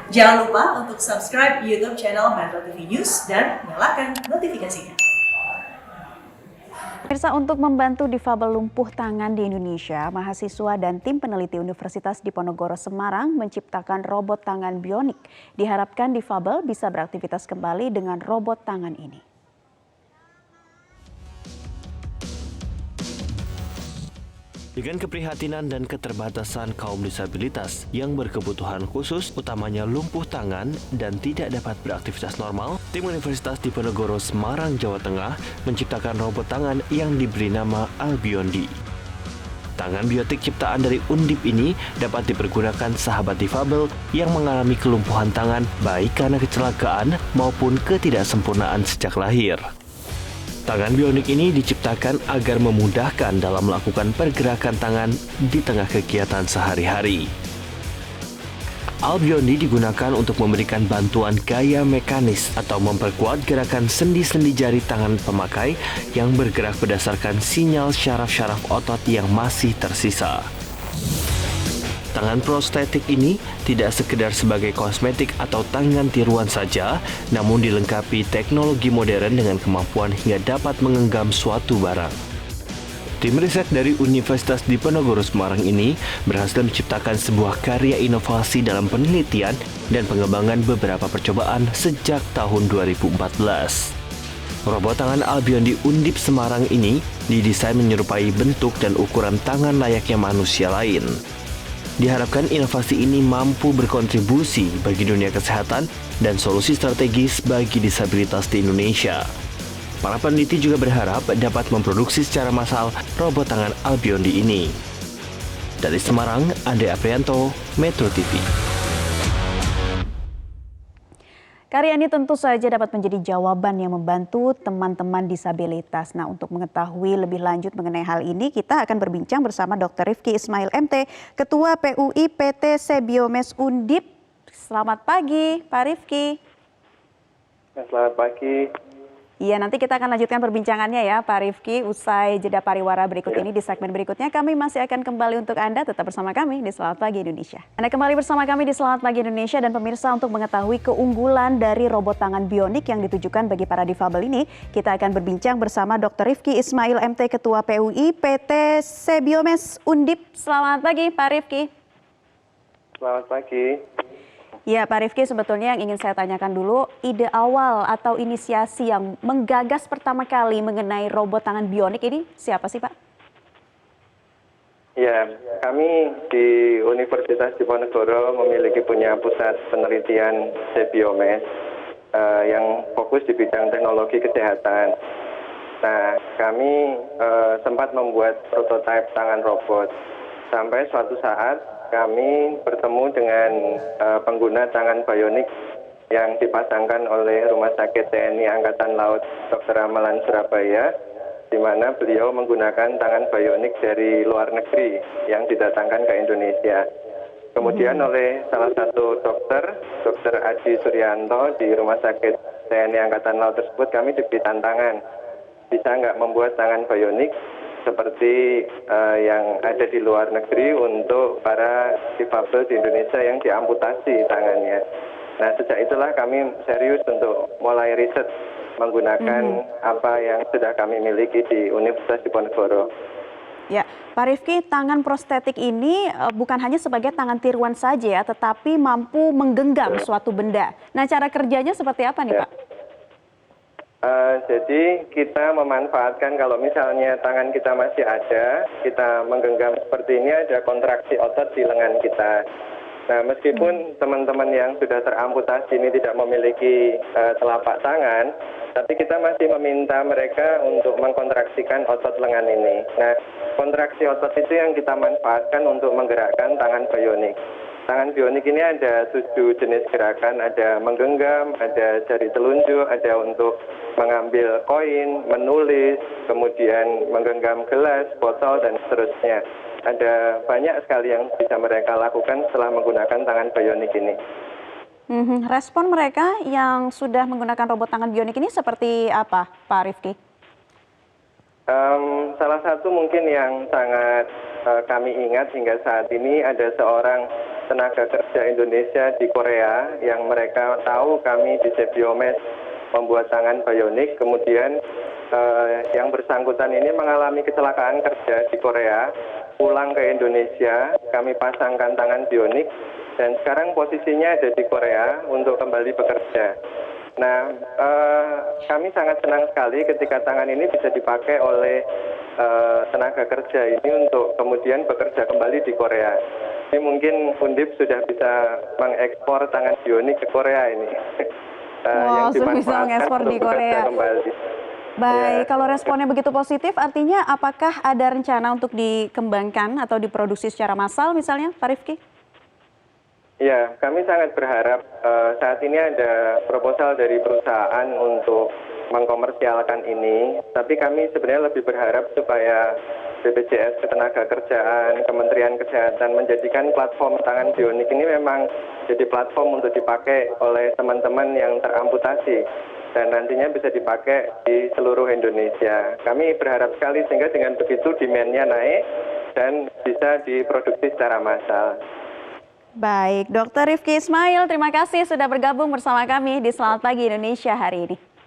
Jangan lupa untuk subscribe YouTube channel Metro TV News dan nyalakan notifikasinya. Pemirsa, untuk membantu difabel lumpuh tangan di Indonesia, mahasiswa dan tim peneliti Universitas Diponegoro Semarang menciptakan robot tangan bionik. Diharapkan difabel bisa beraktivitas kembali dengan robot tangan ini. Dengan keprihatinan dan keterbatasan kaum disabilitas yang berkebutuhan khusus, utamanya lumpuh tangan dan tidak dapat beraktivitas normal, tim Universitas Diponegoro Semarang, Jawa Tengah menciptakan robot tangan yang diberi nama Albiondi. Tangan biotik ciptaan dari Undip ini dapat dipergunakan sahabat difabel yang mengalami kelumpuhan tangan baik karena kecelakaan maupun ketidaksempurnaan sejak lahir. Tangan bionik ini diciptakan agar memudahkan dalam melakukan pergerakan tangan di tengah kegiatan sehari-hari. Albiondi digunakan untuk memberikan bantuan gaya mekanis atau memperkuat gerakan sendi-sendi jari tangan pemakai yang bergerak berdasarkan sinyal syaraf-syaraf otot yang masih tersisa. Tangan prostetik ini tidak sekedar sebagai kosmetik atau tangan tiruan saja, namun dilengkapi teknologi modern dengan kemampuan hingga dapat menggenggam suatu barang. Tim riset dari Universitas Diponegoro Semarang ini berhasil menciptakan sebuah karya inovasi dalam penelitian dan pengembangan beberapa percobaan sejak tahun 2014. Robot tangan Albiondi Undip Semarang ini didesain menyerupai bentuk dan ukuran tangan layaknya manusia lain. Diharapkan inovasi ini mampu berkontribusi bagi dunia kesehatan dan solusi strategis bagi disabilitas di Indonesia. Para peneliti juga berharap dapat memproduksi secara massal robot tangan Albiondi ini. Dari Semarang, Ande Aprianto, Metro TV. Karya ini tentu saja dapat menjadi jawaban yang membantu teman-teman disabilitas. Nah, untuk mengetahui lebih lanjut mengenai hal ini, kita akan berbincang bersama Dr. Rifki Ismail MT, Ketua PUI PT Sebiomes Undip. Selamat pagi, Pak Rifki. Selamat pagi. Iya, nanti kita akan lanjutkan perbincangannya ya, Pak Rifki. Usai jeda pariwara berikut ini di segmen berikutnya, kami masih akan kembali untuk Anda. Tetap bersama kami di Selamat Pagi Indonesia. Anda kembali bersama kami di Selamat Pagi Indonesia, dan pemirsa, untuk mengetahui keunggulan dari robot tangan bionik yang ditujukan bagi para difabel ini, kita akan berbincang bersama Dr. Rifki Ismail MT, Ketua PUI PT Sebiomes Undip. Selamat pagi, Pak Rifki. Selamat pagi. Ya, Pak Rifki, sebetulnya yang ingin saya tanyakan dulu, ide awal atau inisiasi yang menggagas pertama kali mengenai robot tangan bionik ini siapa sih, Pak? Ya, kami di Universitas Diponegoro memiliki punya pusat penelitian Sebiomes yang fokus di bidang teknologi kesehatan. Nah, kami sempat membuat prototipe tangan robot. Sampai suatu saat kami bertemu dengan pengguna tangan bionik yang dipasangkan oleh Rumah Sakit TNI Angkatan Laut Dr. Ramalan Surabaya, di mana beliau menggunakan tangan bionik dari luar negeri yang didatangkan ke Indonesia. Kemudian oleh salah satu dokter, Dr. Adi Suryanto di Rumah Sakit TNI Angkatan Laut tersebut, kami diberi tantangan. Bisa nggak membuat tangan bionik seperti yang ada di luar negeri untuk para difabel di Indonesia yang diamputasi tangannya. Nah, sejak itulah kami serius untuk mulai riset menggunakan apa yang sudah kami miliki di Universitas Diponegoro. Ya, Pak Rifki, tangan prostetik ini bukan hanya sebagai tangan tiruan saja ya, tetapi mampu menggenggam suatu benda. Nah, cara kerjanya seperti apa nih, Pak? Jadi kita memanfaatkan kalau misalnya tangan kita masih ada, kita menggenggam seperti ini, ada kontraksi otot di lengan kita. Nah, meskipun teman-teman yang sudah teramputasi ini tidak memiliki telapak tangan, tapi kita masih meminta mereka untuk mengkontraksikan otot lengan ini. Nah, kontraksi otot itu yang kita manfaatkan untuk menggerakkan tangan bionik. Tangan bionik ini ada 7 jenis gerakan, ada menggenggam, ada jari telunjuk, ada untuk mengambil koin, menulis, kemudian menggenggam gelas, botol, dan seterusnya. Ada banyak sekali yang bisa mereka lakukan setelah menggunakan tangan bionik ini. Respon mereka yang sudah menggunakan robot tangan bionik ini seperti apa, Pak Rifki? Salah satu mungkin yang sangat kami ingat hingga saat ini ada seorang tenaga kerja Indonesia di Korea yang mereka tahu kami di Sebiomes membuat tangan bionik, kemudian yang bersangkutan ini mengalami kecelakaan kerja di Korea, pulang ke Indonesia, kami pasangkan tangan bionik, dan sekarang posisinya ada di Korea untuk kembali bekerja. Nah, kami sangat senang sekali ketika tangan ini bisa dipakai oleh tenaga kerja ini untuk kemudian bekerja kembali di Korea. Ini mungkin Undip sudah bisa mengekspor tangan bionik ke Korea ini. Wow, sudah bisa mengekspor di Korea. Kembali. Baik, Ya. kalau responnya begitu positif, artinya apakah ada rencana untuk dikembangkan atau diproduksi secara massal misalnya, Pak Rifki? Ya, kami sangat berharap saat ini ada proposal dari perusahaan untuk mengkomersialkan ini, tapi kami sebenarnya lebih berharap supaya BPJS Ketenagakerjaan, Kementerian Kesehatan menjadikan platform tangan bionik ini memang jadi platform untuk dipakai oleh teman-teman yang teramputasi dan nantinya bisa dipakai di seluruh Indonesia. Kami berharap sekali sehingga dengan begitu demand-nya naik dan bisa diproduksi secara massal. Baik, Dr. Rifki Ismail, terima kasih sudah bergabung bersama kami di Selamat Pagi Indonesia hari ini.